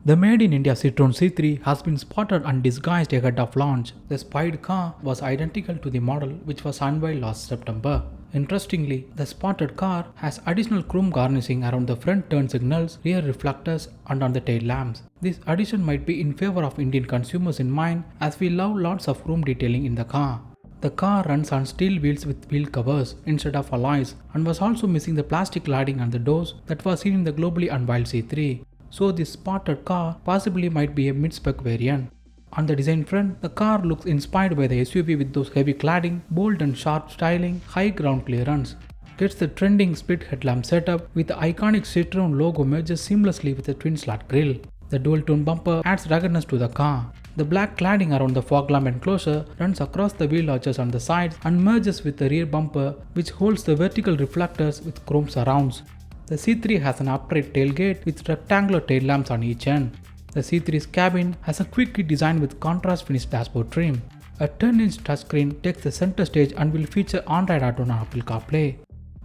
The made in India Citroen C3 has been spotted undisguised ahead of launch. The Spied car was identical to the model which was unveiled last September. Interestingly, the spotted car has additional chrome garnishing around the front turn signals, rear reflectors and on the tail lamps. This addition might be in favor of Indian consumers in mind, as we love lots of chrome detailing in the car. The car runs on steel wheels with wheel covers instead of alloys and was also missing the plastic cladding on the doors that was seen in the globally unveiled C3. So this spotted car possibly might be a mid-spec variant. On the design front, the car looks inspired by the SUV with those heavy cladding, bold and sharp styling, high ground clearance. Gets the trending split headlamp setup with the iconic Citroen logo merges seamlessly with the twin slat grille. The dual tone bumper adds ruggedness to the car. The black cladding around the fog lamp enclosure runs across the wheel arches on the sides and merges with the rear bumper, which holds the vertical reflectors with chrome surrounds. The C3 has an upright tailgate with rectangular tail lamps on each end. The C3's cabin has a Quirky design with contrast finished dashboard trim. A 10-inch touchscreen takes the center stage and will feature Android Auto and Apple CarPlay.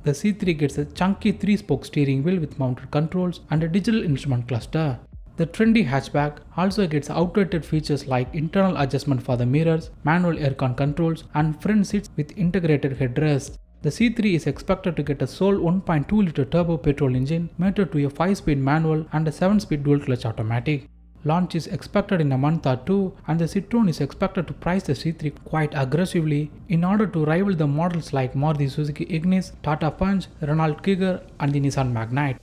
The C3 gets a chunky 3-spoke steering wheel with mounted controls and a digital instrument cluster. The trendy hatchback also gets outdated features like internal adjustment for the mirrors, manual aircon controls and front seats with integrated headrests. The C3 is expected to get a sole 1.2 Litre turbo petrol engine mated to a 5-speed manual and a 7-speed dual clutch automatic. Launch is expected in a month or two, and the Citroen is expected to price the C3 quite aggressively in order to rival the models like Maruti Suzuki Ignis, Tata Punch, Renault Kiger and the Nissan Magnite.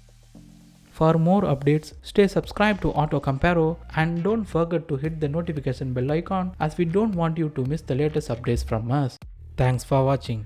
For more updates, stay subscribed to Auto Comparo and don't forget to hit the notification bell icon, as we don't want you to miss the latest updates from us. Thanks for watching.